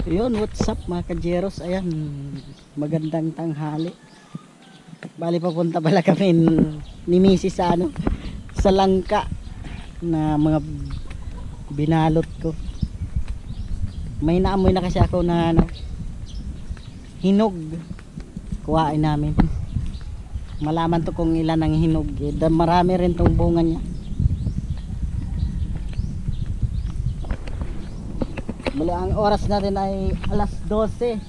Yun, what's up mga kajeros? Ayan, magandang tanghali. Bali papunta pala kami ni Mrs. sa sa langka na mga binalot ko. May naamoy na kasi ako na hinog. Kuhain namin. Malaman to kung ilan ang hinog. Marami rin tong bunga niya. Mula ang oras natin ay alas 12.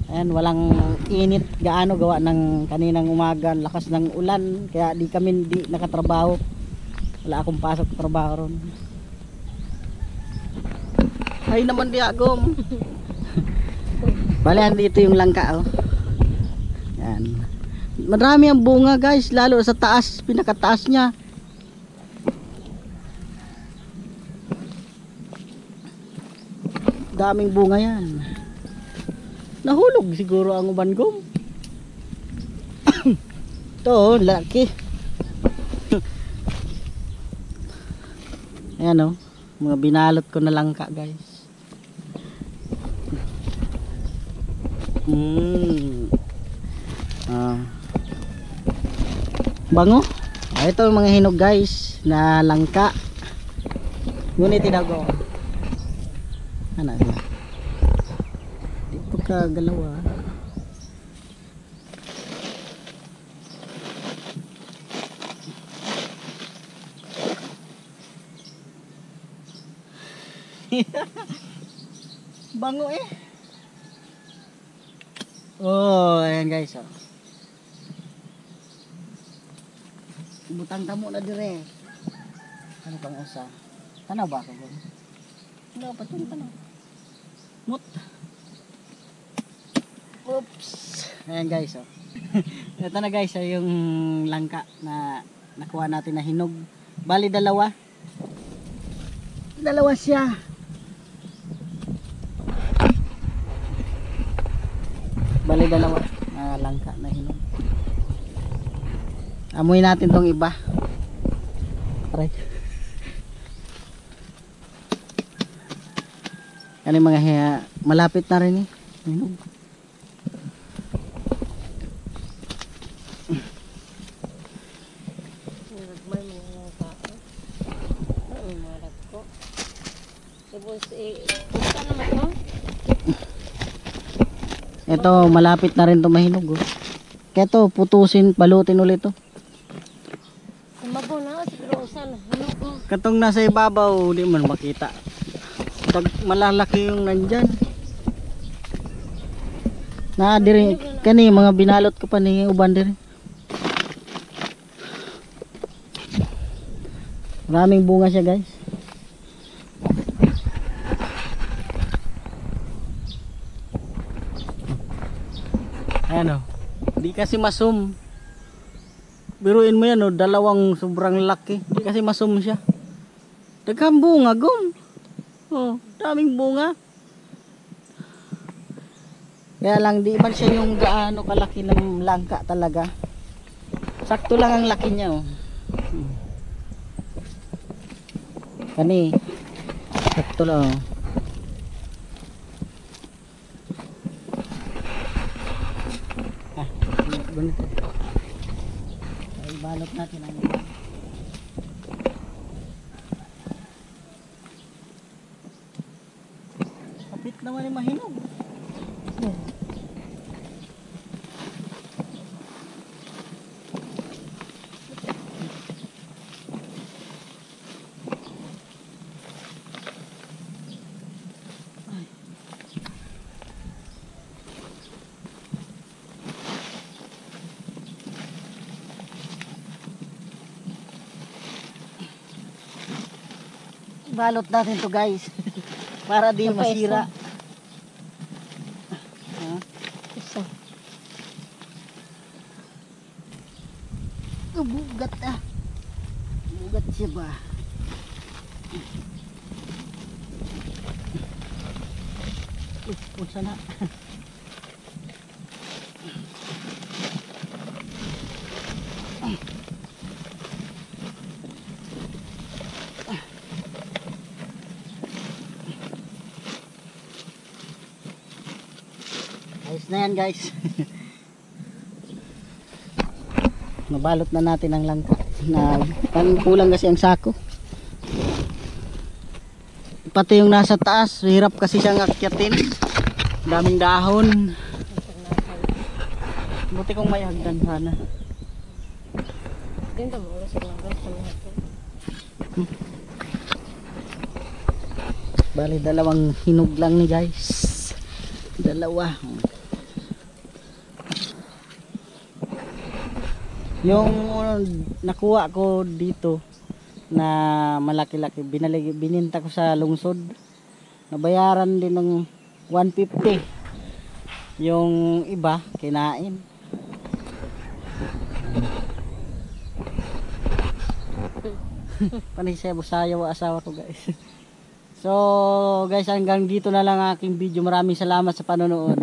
Ayan, walang init gaano gawa ng kaninang umaga, lakas ng ulan, kaya di kami nakatrabaho. Wala akong pasok sa trabaho ron. Ay naman di agom. Bale, dito yung langka, oh. Ayan. Marami ang bunga, guys, lalo sa taas, pinakataas niya. Daming bunga yan. Nahulog siguro ang uban ko. Ito, laki. Ayan, oh, mga binalot ko na langka, guys. Bango. Ito yung mga hinog, guys, na langka. Ngunit tinago. Ano na? Dito ka galawa. Bango eh. Oh, ayan guys, oh. Butang tamo na dire. Ano pang usa? Tanaw ba ako? Ano pa tong tanaw? Mut. Oops. Ayan guys, oh. Ito na guys, yung langka na nakuha natin na hinog. Bali dalawa. Dalawa siya. Bali dalawa na langka na hinog. Amoy natin tong iba. Try. Ano yung mga malapit na rin eh. Hinog. Ito, malapit na rin ito mahinog, oh. Kaya ito, putusin, balutin ulit ito. Katong nasa ibabaw, hindi man makita. Malalaki yung nandyan. Na diri kani mga binalot ko pa ni uban diri. Maraming bunga siya, guys. Ayan, oh. Di kasi masum. Biruin mo yan, oh, dalawang sobrang laki. Di kasi masum siya. Daghang bunga, gum. Oh, daming bunga. Kaya lang di man siya yung gaano kalaki ng langka talaga. Sakto lang ang laki niya, oh. Kani. Sakto lang, oh. Ganito. Ay, balot natin ang kapit naman yung mahinog. Balot natin to, guys. Para di masira. Isa. Bugat ah. Bugat siya ba? Punsa na. Ayos na yan guys. Nabalot na natin ang langka. Kulang kasi ang sako. Pati yung nasa taas, hirap kasi siyang akyatin. Daming dahon. Buti kong may hagdan sana. Dito mo ulas lang sa lahat. Bali dalawang hinog lang ni guys. Dalawa. Yung nakuha ko dito na malaki-laki, bininta ko sa lungsod. Nabayaran din ng 150. Yung iba kinain. Panay siya busayaw asawa ko guys. So guys, hanggang dito na lang aking video. Maraming salamat sa panonood.